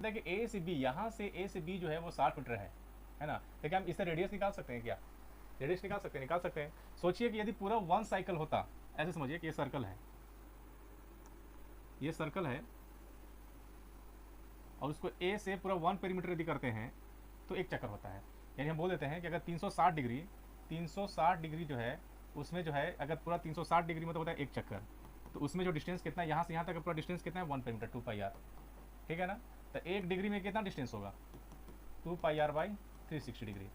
देखिए ए से बी, यहाँ से ए से बी जो है वो 60 मीटर है ना। तो क्या हम इससे रेडियस निकाल सकते हैं? क्या रेडियस निकाल सकते हैं? निकाल सकते हैं। सोचिए कि यदि पूरा 1 साइकिल होता, ऐसे समझिए कि ये सर्कल है, ये सर्कल है, और उसको ए से पूरा 1 पेरीमीटर यदि करते हैं तो एक चक्कर होता है। यानी हम बोल देते हैं कि अगर 360 डिग्री, 360 डिग्री जो है उसमें जो है, अगर पूरा 360 डिग्री मतलब होता है एक चक्कर, तो उसमें जो डिस्टेंस कितना है, यहाँ से यहाँ तक पूरा डिस्टेंस कितना है? 1 पेरीमीटर, 2 पाई आर। ठीक है ना। तो एक डिग्री में कितना डिस्टेंस होगा? 2 पाई आर बाई 360 डिग्री।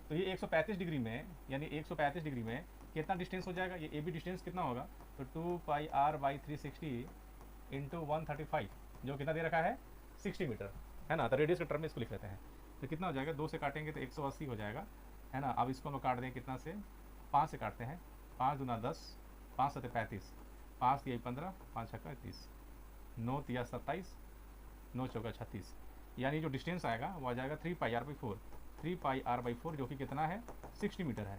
तो ये 135 डिग्री में, यानी 135 डिग्री में कितना डिस्टेंस हो जाएगा? ये ए बी डिस्टेंस कितना होगा? तो 2 पाई आर बाई 360 इंटू 135, जो कितना दे रखा है? 60 मीटर, है ना। तो रेडियस के टर्म में इसको लिख लेते हैं। तो कितना हो जाएगा? 2 से काटेंगे तो 180 हो जाएगा, है ना। अब इसको हम काट दें कितना से? 5 से काटते हैं। 5 दूना 10, 5 सत्ते 35, 5 तिया 15, 5 छक्का 30, 9 तिया 27, 9 चौका 36, यानी जो डिस्टेंस आएगा वो आ जाएगा 3 pi r by 4, 3 pi r by 4, जो कि कितना है? 60 मीटर है।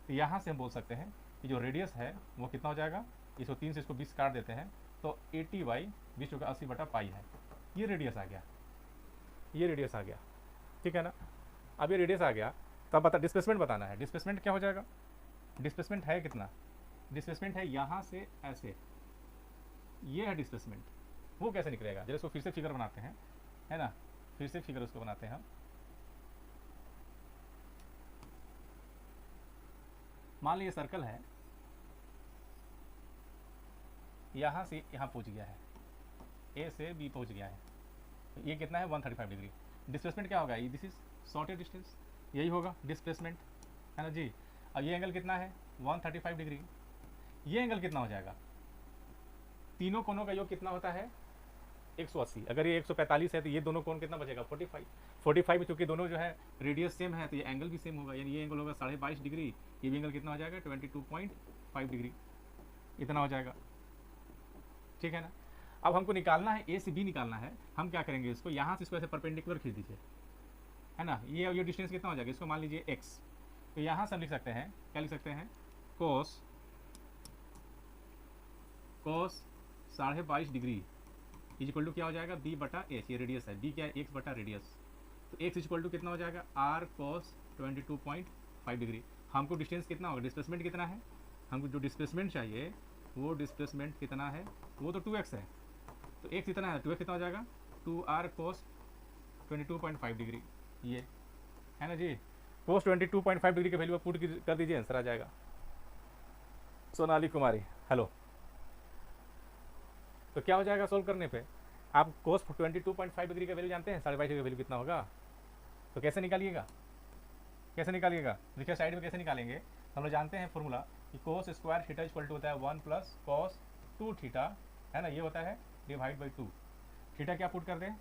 तो यहाँ से हम बोल सकते हैं कि जो रेडियस है वो कितना हो जाएगा? 103 से इसको 20 काट देते हैं तो 80 बाई 20 चौका 80 बटा पाई है। ये रेडियस आ गया, ये रेडियस आ गया। ठीक है ना। अब ये रेडियस आ गया तो अब बता, डिस्प्लेसमेंट बताना है। डिस्प्लेसमेंट क्या हो जाएगा? डिस्प्लेसमेंट है कितना? डिस्प्लेसमेंट है यहाँ से ऐसे, ये है डिस्प्लेसमेंट। वो कैसे निकलेगा? जरा इसको फिर से फिगर बनाते हैं, है ना। फिर से फिगर उसको बनाते हैं हम। मान लीजिए सर्कल है, यहाँ से यहाँ पहुँच गया है, ए से बी पहुँच गया है, तो ये कितना है? 135 डिग्री। डिस्प्लेसमेंट क्या होगा? दिस इज शॉर्टेड डिस्टेंस, यही होगा डिस्प्लेसमेंट, है ना जी। अब ये एंगल कितना है? 135 डिग्री। ये एंगल कितना हो जाएगा? तीनों कोनों का योग कितना होता है? 180। अगर ये 145 है तो ये दोनों कोण कितना बचेगा? 45। 45 में चूंकि दोनों जो है रेडियस सेम है तो ये एंगल भी सेम होगा, यानी ये एंगल होगा 22.5 डिग्री, ये भी एंगल कितना हो जाएगा? 22.5 डिग्री, इतना हो जाएगा। ठीक है ना। अब हमको निकालना है ए से बी निकालना है। हम क्या करेंगे? इसको यहाँ से इसको ऐसे परपेंडिकुलर खींच दीजिए, है ना। ये डिस्टेंस कितना हो जाएगा? इसको मान लीजिए एक्स। तो यहाँ से हम लिख सकते हैं, क्या लिख सकते हैं? कोस 22.5 डिग्री इज इक्वल टू क्या हो जाएगा? बी बटा एच, ये रेडियस है, बी क्या है? एक्स बटा रेडियस। तो एक्स इज इक्वल टू कितना हो जाएगा? R cos 22.5 degree. हमको डिस्टेंस कितना होगा? डिस्प्लेसमेंट कितना है? हमको जो डिस्प्लेसमेंट चाहिए वो डिस्प्लेसमेंट कितना है? वो तो 2x है, तो x कितना है? 2x कितना हो जाएगा? 2r कोस 22.5 डिग्री, ये है ना जी। कोस 22.5 डिग्री की वैल्यू पुट कर दीजिए, आंसर आ जाएगा। सोनाली कुमारी, हेलो। तो क्या हो जाएगा सोल्व करने पे? आप कोस 22.5 डिग्री का वैल्यू जानते हैं? 22.5 डिग्री का वैल्यू कितना होगा? तो कैसे निकालिएगा? कैसे निकालिएगा? देखिए साइड में कैसे निकालेंगे। हम लोग जानते हैं फॉर्मूला कि cos square theta equal to होता है 1 प्लस कॉस 2 थीटा, है ना। ये होता है डिवाइड बाई 2। थीटा क्या पुट कर दें?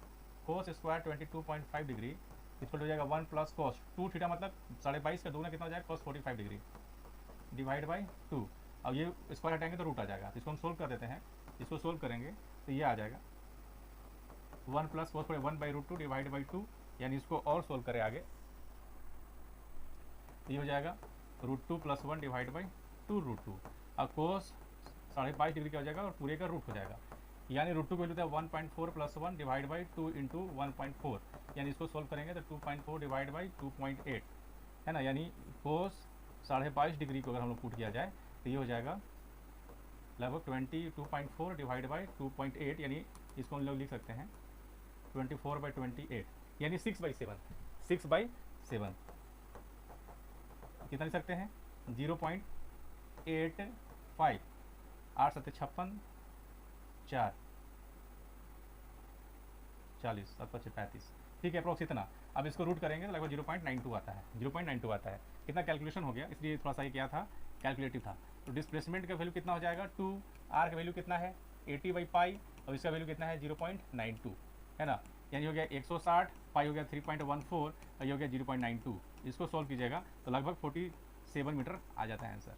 कोस स्क्वायर 22.5 डिग्री इक्वल हो जाएगा 1 प्लस कॉस 2 थीटा, मतलब 22.5 का दूना कितना हो जाएगा? Cos 45 degree divide by 2। अब ये स्क्वायर हटाएंगे तो रूट आ जाएगा, तो इसको हम सोल्व कर देते हैं। इसको सोल्व करेंगे तो ये आ जाएगा 1 plus cos 1 by root 2 divide by 2, यानी इसको और सोल्व करें आगे, ये हो जाएगा √2 + 1 डिवाइड बाई 2 √2। अब कोस 22.5 डिग्री का हो जाएगा और पूरे का रूट हो जाएगा, यानी √2 की वैल्यू था 1.4 + 1 डिवाइड बाई 2 इंटू 1.4, यानी इसको सोल्व करेंगे तो 2.4 डिवाइड बाई 2.8, है ना। यानी कोस 22.5 डिग्री को अगर हम लोग पुट किया जाए तो ये हो जाएगा लगभग 22.4 डिवाइड बाई 2.8, यानी इसको हम लोग लिख सकते हैं 24/28, यानी 6/7। 6/7 कितना लिख सकते हैं? 0.85, 8 7 56, 4 40, 7 5 35, ठीक है अप्रोक्स इतना। अब इसको रूट करेंगे तो लगभग 0.92 आता है, 0.92 आता है। कितना कैलकुलेशन हो गया, इसलिए थोड़ा सा ये क्या था? कैलकुलेटिव था। तो डिस्प्लेसमेंट का वैल्यू कितना हो जाएगा? 2, आर का वैल्यू कितना है? 80/पाई, और इसका वैल्यू कितना है? 0.92, है ना। यानी हो गया 160, पाई हो गया 3.14 और ये हो गया 0.92। इसको सॉल्व कीजिएगा तो लगभग 47 मीटर आ जाता है आंसर।